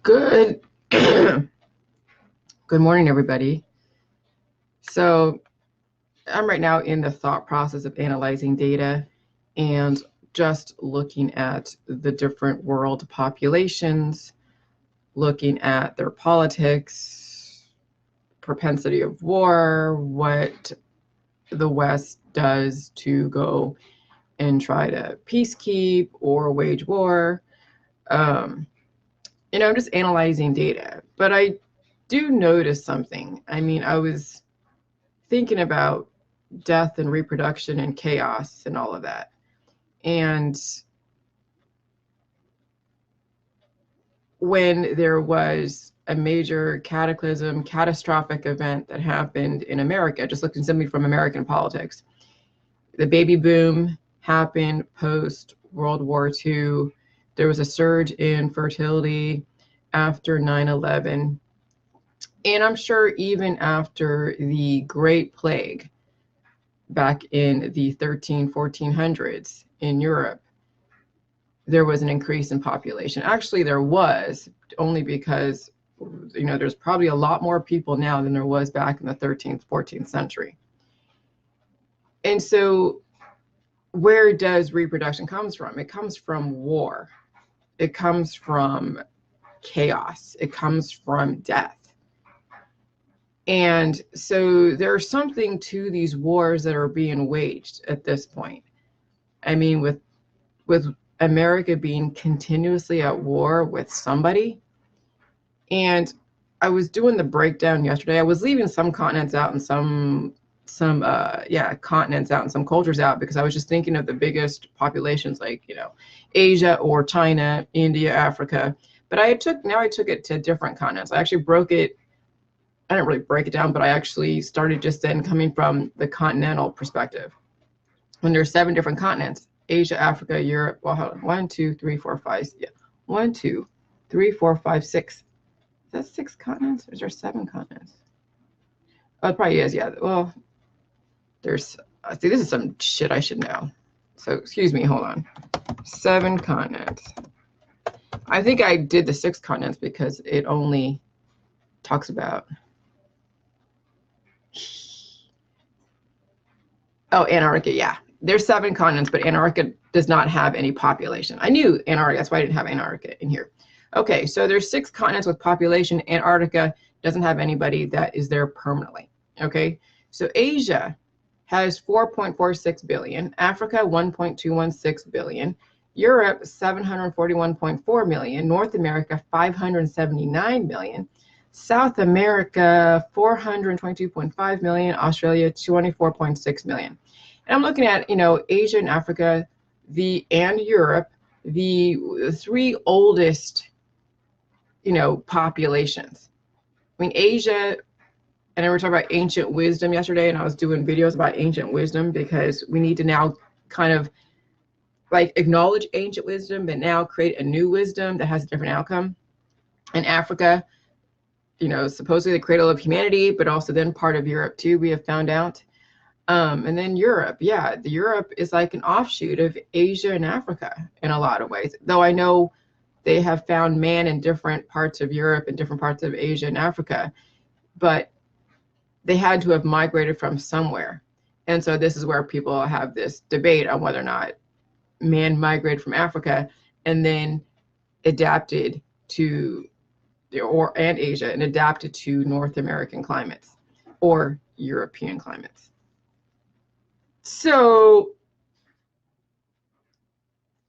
Good. Good morning, everybody. So I'm right now in the thought process of analyzing data and just looking at the different world populations, looking at their politics, propensity of war, what the West does to go and try to peacekeep or wage war. Just analyzing data. But I do notice something. I was thinking about death and reproduction and chaos and all of that. And when there was a major catastrophic event that happened in America, just looking simply from American politics, the baby boom happened post World War II. There was a surge in fertility after 9/11. And I'm sure even after the Great Plague back in the 1400s in Europe, there was an increase in population. Actually, there was, only because, there's probably a lot more people now than there was back in the 13th, 14th century. And so where does reproduction comes from? It comes from war. It comes from chaos. It comes from death. And so there's something to these wars that are being waged at this point. With America being continuously at war with somebody. And I was doing the breakdown yesterday. I was leaving some continents out and some continents out and some cultures out, because I was just thinking of the biggest populations, like, Asia or China, India, Africa. But I took it to different continents. I actually I didn't really break it down, but I actually started just then coming from the continental perspective. When there's 7 different continents: Asia, Africa, Europe. Well, hold on. 1, 2, 3, 4, 5. Yeah. 1, 2, 3, 4, 5, 6. Is that 6 continents? Or is there 7 continents? Oh, it probably is. Yeah. Well, this is some shit I should know. So excuse me. Hold on. 7 continents. I think I did the 6 continents because it only talks about. Oh, Antarctica, yeah. There's 7 continents, but Antarctica does not have any population. I knew Antarctica, that's why I didn't have Antarctica in here. Okay, so there's 6 continents with population. Antarctica doesn't have anybody that is there permanently. Okay, so Asia has 4.46 billion, Africa 1.216 billion, Europe 741.4 million, North America 579 million, South America 422.5 million, Australia 24.6 million. And I'm looking at, Asia and Africa, and Europe, the 3 oldest, populations. Asia, and we were talking about ancient wisdom yesterday, and I was doing videos about ancient wisdom because we need to now kind of like acknowledge ancient wisdom, but now create a new wisdom that has a different outcome. And Africa, supposedly the cradle of humanity, but also then part of Europe too, we have found out. And then Europe, Europe is like an offshoot of Asia and Africa in a lot of ways. Though I know they have found man in different parts of Europe and different parts of Asia and Africa, but they had to have migrated from somewhere. And so this is where people have this debate on whether or not man migrated from Africa and then adapted to and Asia and adapted to North American climates or European climates. So,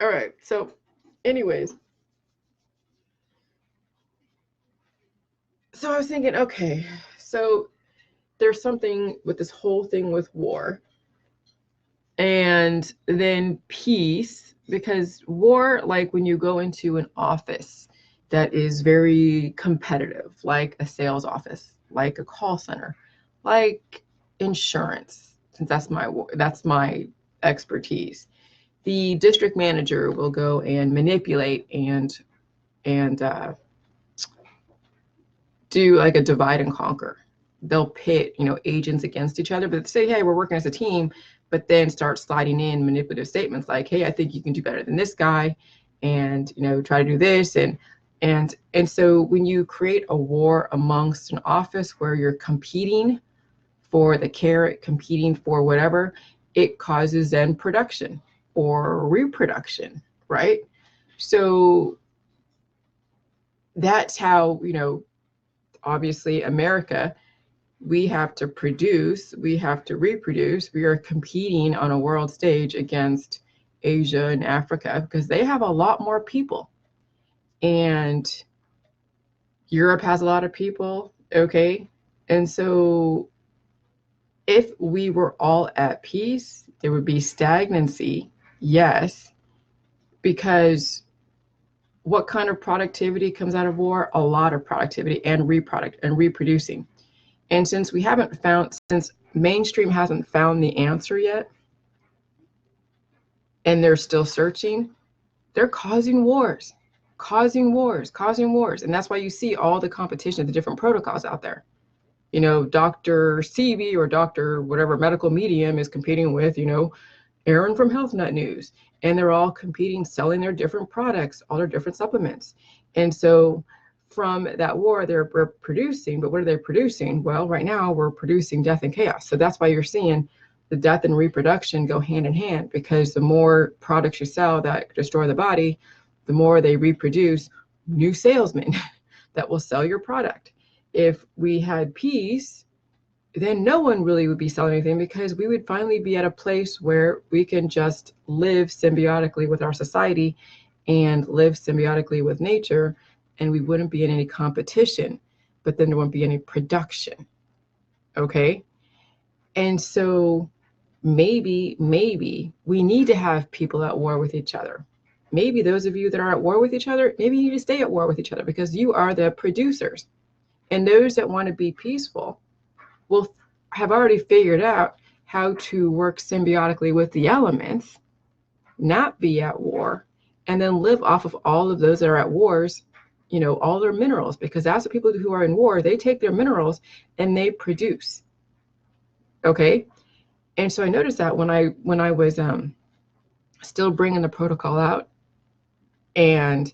all right. So, anyways, so I was thinking, okay, so there's something with this whole thing with war and then peace, because war, like when you go into an office that is very competitive, like a sales office, like a call center, like insurance, since that's my expertise. The district manager will go and manipulate and do like a divide and conquer. They'll pit, agents against each other, but say, hey, we're working as a team, but then start sliding in manipulative statements like, hey, I think you can do better than this guy, and try to do this, and And so when you create a war amongst an office where you're competing for the carrot, competing for whatever, it causes then production or reproduction, right? So that's how, obviously America, we have to produce, we have to reproduce. We are competing on a world stage against Asia and Africa because they have a lot more people. And Europe has a lot of people, okay? And so if we were all at peace, there would be stagnancy, yes, because what kind of productivity comes out of war? A lot of productivity and reproducing. And since mainstream hasn't found the answer yet, and they're still searching, they're causing wars. And that's why you see all the competition of the different protocols out there. Dr. Sebi or Dr. whatever medical medium is competing with, Aaron from Health Nut News. And they're all competing, selling their different products, all their different supplements. And so from that war, they're producing, but what are they producing? Well, right now we're producing death and chaos. So that's why you're seeing the death and reproduction go hand in hand, because the more products you sell that destroy the body, the more they reproduce new salesmen that will sell your product. If we had peace, then no one really would be selling anything, because we would finally be at a place where we can just live symbiotically with our society and live symbiotically with nature, and we wouldn't be in any competition, but then there wouldn't be any production. Okay? And so maybe we need to have people at war with each other. Maybe those of you that are at war with each other, maybe you need to stay at war with each other, because you are the producers. And those that want to be peaceful will have already figured out how to work symbiotically with the elements, not be at war, and then live off of all of those that are at wars, all their minerals, because that's the people who are in war. They take their minerals and they produce. Okay. And so I noticed that when I was still bringing the protocol out, and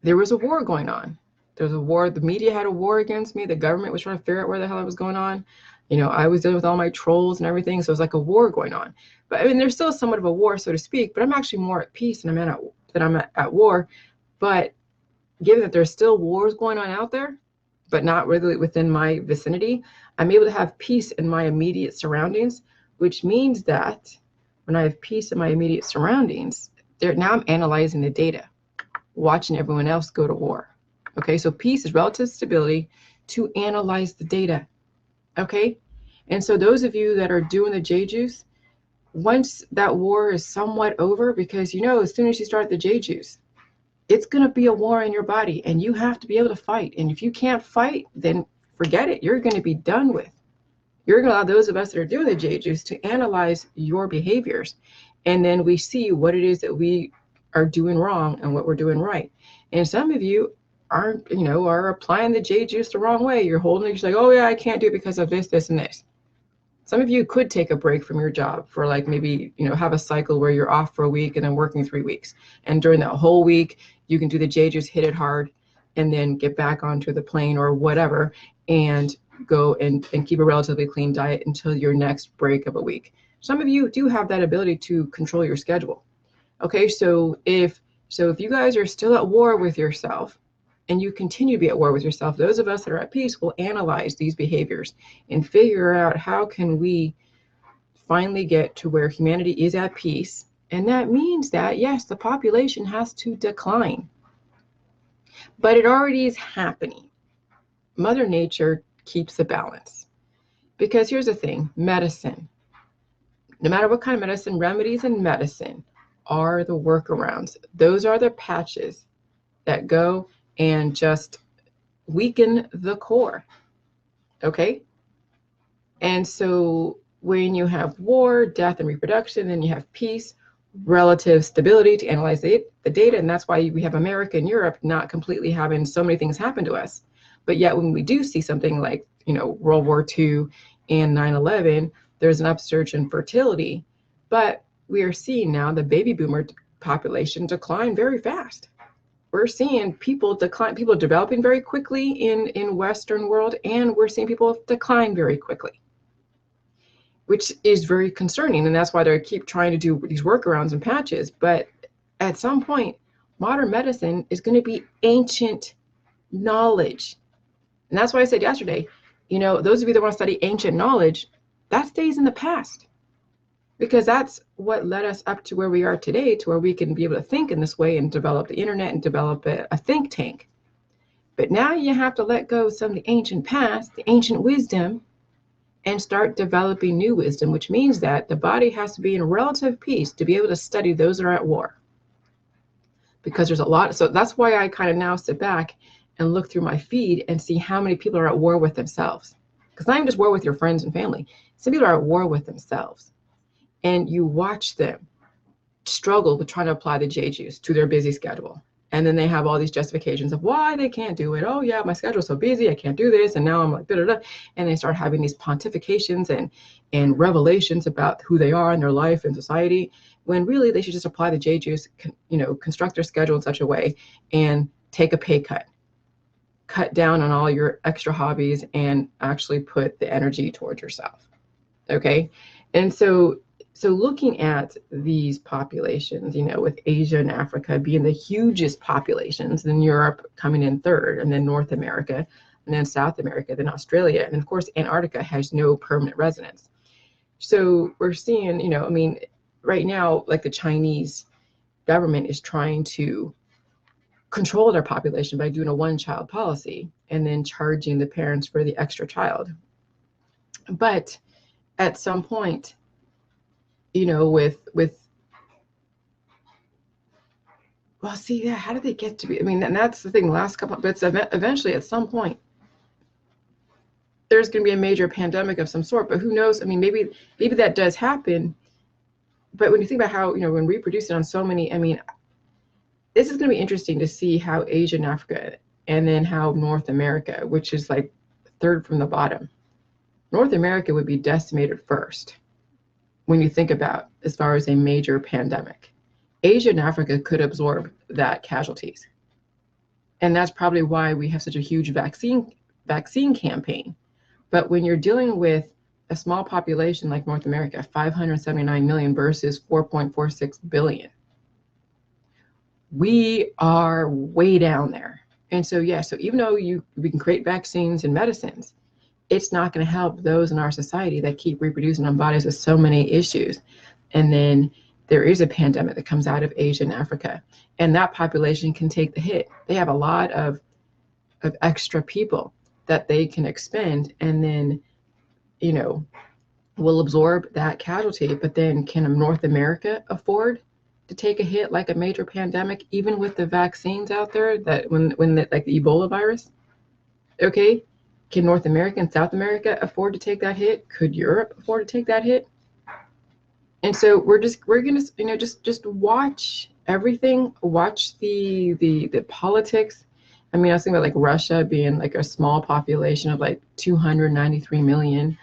there was a war going on. There was a war. The media had a war against me. The government was trying to figure out where the hell I was going on. I was dealing with all my trolls and everything. So it was like a war going on. But I mean, there's still somewhat of a war, so to speak, but I'm actually more at peace than I'm at war. But given that there's still wars going on out there, but not really within my vicinity, I'm able to have peace in my immediate surroundings, which means that when I have peace in my immediate surroundings, now I'm analyzing the data, watching everyone else go to war. Okay, so peace is relative stability to analyze the data. Okay, and so those of you that are doing the J juice, once that war is somewhat over, because as soon as you start the J juice, it's going to be a war in your body, and you have to be able to fight. And if you can't fight, then forget it. You're going to be done with. You're going to allow those of us that are doing the J juice to analyze your behaviors, and then we see what it is that we are doing wrong and what we're doing right. And some of you are applying the J juice the wrong way. You're holding it, you're like, oh yeah, I can't do it because of this, this, and this. Some of you could take a break from your job for like maybe, have a cycle where you're off for a week and then working 3 weeks. And during that whole week, you can do the J juice, hit it hard, and then get back onto the plane or whatever, and go and keep a relatively clean diet until your next break of a week. Some of you do have that ability to control your schedule. Okay, so if you guys are still at war with yourself, and you continue to be at war with yourself, those of us that are at peace will analyze these behaviors and figure out how can we finally get to where humanity is at peace. And that means that, yes, the population has to decline, but it already is happening. Mother Nature keeps the balance. Because here's the thing, medicine, no matter what kind of medicine, remedies and medicine are the workarounds. Those are the patches that go and just weaken the core. Okay? And so when you have war, death, and reproduction, then you have peace, relative stability to analyze the data. And that's why we have America and Europe not completely having so many things happen to us. But yet when we do see something like, World War II and 9/11, there's an upsurge in fertility. But we are seeing now the baby boomer population decline very fast. we're seeing people decline, people developing very quickly in Western world, and we're seeing people decline very quickly, which is very concerning. And that's why they keep trying to do these workarounds and patches. But at some point, modern medicine is going to be ancient knowledge. And that's why I said yesterday, those of you that want to study ancient knowledge, that stays in the past. Because that's what led us up to where we are today, to where we can be able to think in this way and develop the internet and develop a think tank. But now you have to let go of some of the ancient past, the ancient wisdom, and start developing new wisdom, which means that the body has to be in relative peace to be able to study those that are at war. Because there's a lot. So that's why I kind of now sit back and look through my feed and see how many people are at war with themselves. Because not even just war with your friends and family. Some people are at war with themselves. And you watch them struggle with trying to apply the J juice to their busy schedule. And then they have all these justifications of why they can't do it. Oh yeah, my schedule's so busy, I can't do this. And now I'm like, da-da-da. And they start having these pontifications and revelations about who they are in their life and society, when really they should just apply the J juice, construct their schedule in such a way and take a pay cut. Cut down on all your extra hobbies and actually put the energy towards yourself. Okay. And so looking at these populations, with Asia and Africa being the hugest populations, then Europe coming in third, and then North America, and then South America, then Australia, and of course Antarctica has no permanent residents. So we're seeing, right now, like the Chinese government is trying to control their population by doing a one-child policy and then charging the parents for the extra child. But at some point, how did they get to be? And that's the thing. Last couple of bits. Eventually, at some point, there's going to be a major pandemic of some sort. But who knows? Maybe that does happen. But when you think about how when reproducing on so many, this is going to be interesting to see how Asia and Africa, and then how North America, which is like third from the bottom, North America would be decimated first. When you think about as far as a major pandemic, Asia and Africa could absorb that casualties. And that's probably why we have such a huge vaccine campaign. But when you're dealing with a small population like North America, 579 million versus 4.46 billion, we are way down there. And so, so even though we can create vaccines and medicines, it's not going to help those in our society that keep reproducing on bodies with so many issues. And then there is a pandemic that comes out of Asia and Africa, and that population can take the hit. They have a lot of extra people that they can expend, and then, will absorb that casualty. But then can North America afford to take a hit like a major pandemic, even with the vaccines out there, that when like the Ebola virus? Okay. Can North America and South America afford to take that hit? Could Europe afford to take that hit? And so we're gonna just watch everything. Watch the politics. I was thinking about like Russia being like a small population of like 293 million,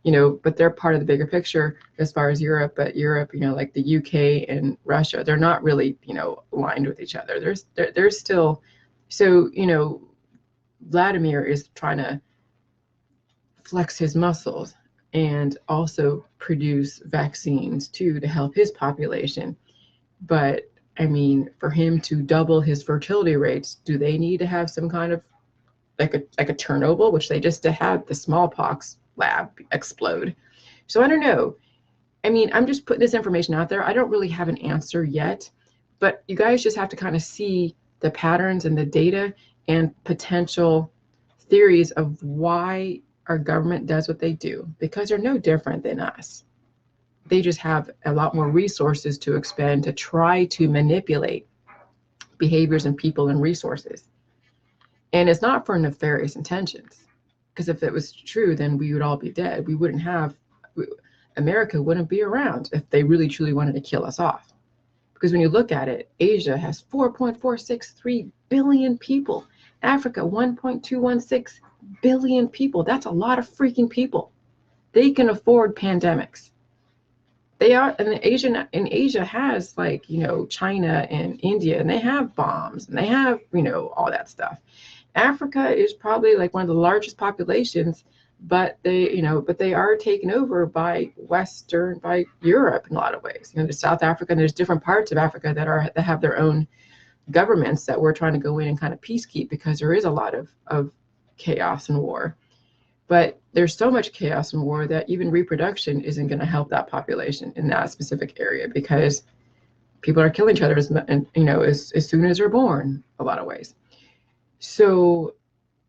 but they're part of the bigger picture as far as Europe. But Europe, like the UK and Russia, they're not really aligned with each other. There's still, so Vladimir is trying to flex his muscles and also produce vaccines too to help his population. But for him to double his fertility rates, do they need to have some kind of like a Chernobyl, which they just had the smallpox lab explode? So I don't know. I'm just putting this information out there. I don't really have an answer yet, but you guys just have to kind of see the patterns and the data and potential theories of why our government does what they do, because they're no different than us. They just have a lot more resources to expend to try to manipulate behaviors and people and resources. And it's not for nefarious intentions, because if it was true, then we would all be dead. America wouldn't be around if they really truly wanted to kill us off. Because when you look at it, Asia has 4.463 billion people. Africa, 1.216 billion people. That's a lot of freaking people. They can afford pandemics. They are, and Asia has, like, China and India, and they have bombs and they have, all that stuff. Africa is probably like one of the largest populations, but they are taken over by Europe in a lot of ways. There's South Africa, and there's different parts of Africa that have their own governments that we're trying to go in and kind of peacekeep, because there is a lot of chaos and war. But there's so much chaos and war that even reproduction isn't going to help that population in that specific area, because people are killing each other as soon as they're born, a lot of ways. So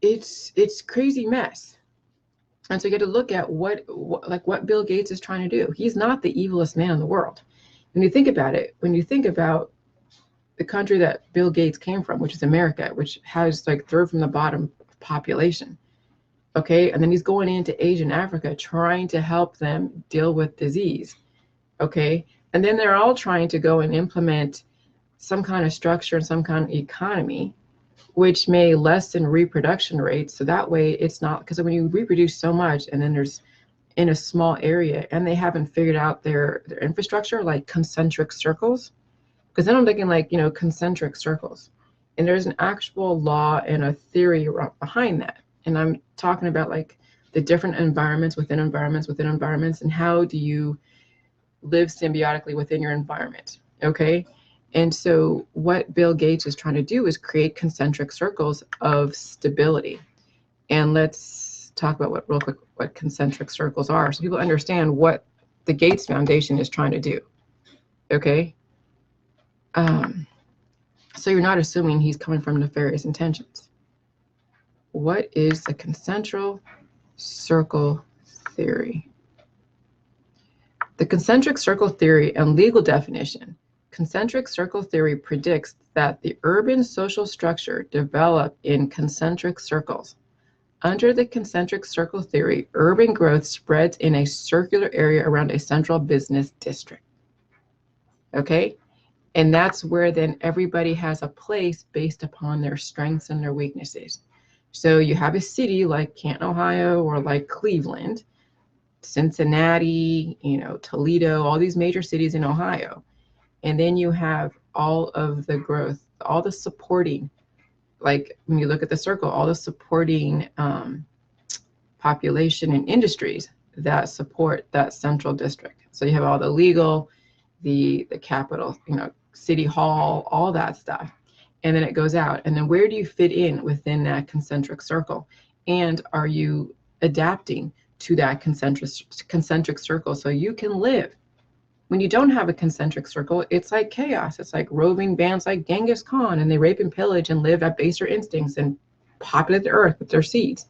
it's crazy mess. And so you get to look at what Bill Gates is trying to do. He's not the evilest man in the world. When you think about it, when you think about the country that Bill Gates came from, which is America, which has like third from the bottom population. Okay, and then he's going into Asia and Africa trying to help them deal with disease. Okay, and then they're all trying to go and implement some kind of structure and some kind of economy, which may lessen reproduction rates. So that way it's not, because when you reproduce so much and then there's in a small area and they haven't figured out their infrastructure, like concentric circles, because then I'm thinking like, concentric circles. And there's an actual law and a theory behind that. And I'm talking about like the different environments within environments, and how do you live symbiotically within your environment, okay? And so what Bill Gates is trying to do is create concentric circles of stability. And let's talk about what concentric circles are, so people understand what the Gates Foundation is trying to do, okay? So you're not assuming he's coming from nefarious intentions. What is the concentric circle theory? The concentric circle theory and legal definition. Concentric circle theory predicts that the urban social structure developed in concentric circles. Under the concentric circle theory, urban growth spreads in a circular area around a central business district. Okay? And that's where then everybody has a place based upon their strengths and their weaknesses. So you have a city like Canton, Ohio, or like Cleveland, Cincinnati, Toledo, all these major cities in Ohio. And then you have all of the growth, all the supporting, like when you look at the circle, all the supporting population and industries that support that central district. So you have all the legal, the capital, city hall, all that stuff. And then it goes out. And then where do you fit in within that concentric circle? And are you adapting to that concentric circle so you can live? When you don't have a concentric circle, it's like chaos. It's like roving bands like Genghis Khan, and they rape and pillage and live at baser instincts and populate the earth with their seeds.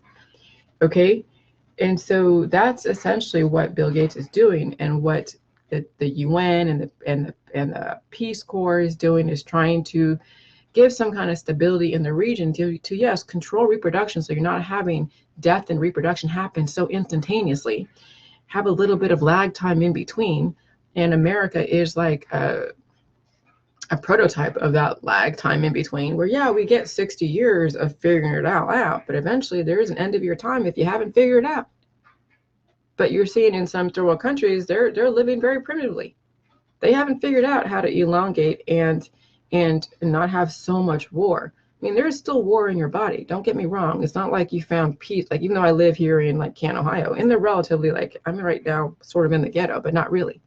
Okay? And so that's essentially what Bill Gates is doing, and what the UN and the Peace Corps is doing, is trying to give some kind of stability in the region to yes, control reproduction, so you're not having death and reproduction happen so instantaneously. Have a little bit of lag time in between. And America is like a prototype of that lag time in between, where yeah, we get 60 years of figuring it out, but eventually there is an end of your time if you haven't figured it out. But you're seeing in some third world countries, they're living very primitively. They haven't figured out how to elongate and not have so much war. I mean, there's still war in your body. Don't get me wrong. It's not like you found peace. Like, even though I live here in like Canton, Ohio, and they're relatively, like, I'm right now sort of in the ghetto, but not really.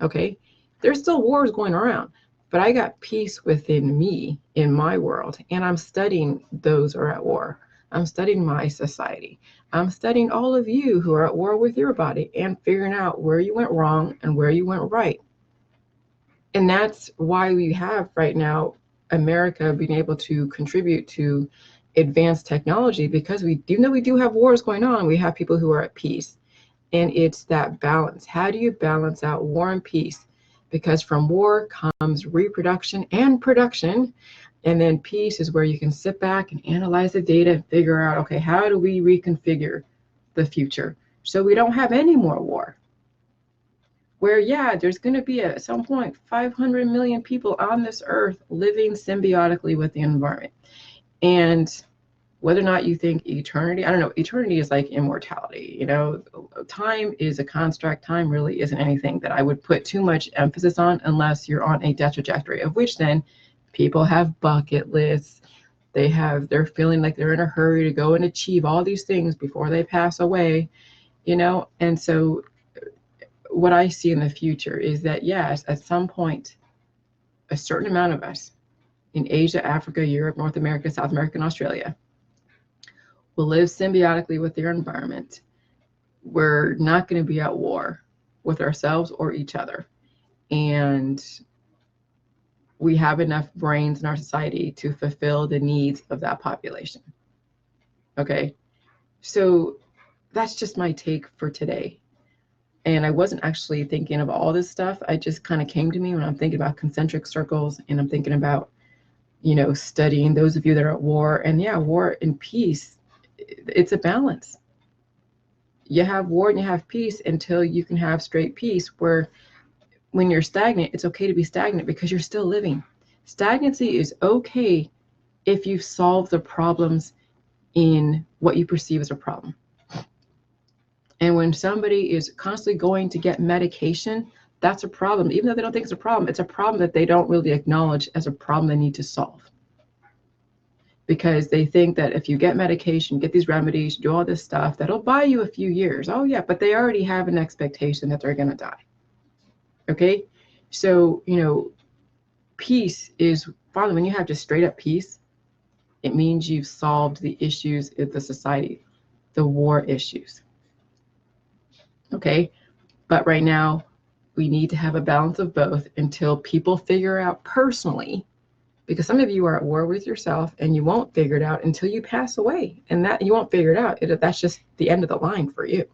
Okay, there's still wars going around, but I got peace within me in my world, and I'm studying those who are at war. I'm studying my society. I'm studying all of you who are at war with your body and figuring out where you went wrong and where you went right. And that's why we have right now America being able to contribute to advanced technology, because even though we do have wars going on, we have people who are at peace. And it's that balance. How do you balance out war and peace? Because from war comes reproduction and production. And then peace is where you can sit back and analyze the data and figure out, okay, how do we reconfigure the future so we don't have any more war? Where, yeah, there's going to be at some point 500 million people on this earth living symbiotically with the environment. And whether or not you think eternity, I don't know, eternity is like immortality. You know, time is a construct. Time really isn't anything that I would put too much emphasis on unless you're on a death trajectory, of which then people have bucket lists. They're feeling like they're in a hurry to go and achieve all these things before they pass away, you know? And so what I see in the future is that, yes, at some point, a certain amount of us in Asia, Africa, Europe, North America, South America, and Australia will live symbiotically with their environment. We're not going to be at war with ourselves or each other. And we have enough brains in our society to fulfill the needs of that population. Okay, so that's just my take for today. And I wasn't actually thinking of all this stuff. I just kind of came to me when I'm thinking about concentric circles, and I'm thinking about, you know, studying those of you that are at war. And yeah, war and peace, it's a balance. You have war and you have peace until you can have straight peace, where when you're stagnant, it's okay to be stagnant because you're still living. Stagnancy is okay if you solve the problems in what you perceive as a problem. And when somebody is constantly going to get medication, that's a problem. Even though they don't think it's a problem that they don't really acknowledge as a problem they need to solve. Because they think that if you get medication, get these remedies, do all this stuff, that'll buy you a few years. Oh yeah, but they already have an expectation that they're going to die. Okay, so, you know, peace is finally, when you have just straight up peace, it means you've solved the issues of the society, the war issues. Okay, but right now we need to have a balance of both until people figure out personally, because some of you are at war with yourself and you won't figure it out until you pass away, and that you won't figure it out. That's just the end of the line for you.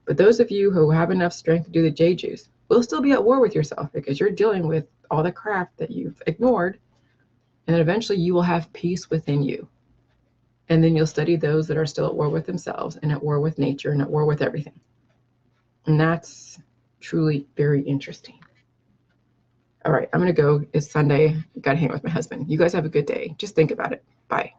But those of you who have enough strength to do the J juice will still be at war with yourself because you're dealing with all the crap that you've ignored. And then eventually you will have peace within you. And then you'll study those that are still at war with themselves and at war with nature and at war with everything. And that's truly very interesting. All right, I'm going to go. It's Sunday. Got to hang with my husband. You guys have a good day. Just think about it. Bye.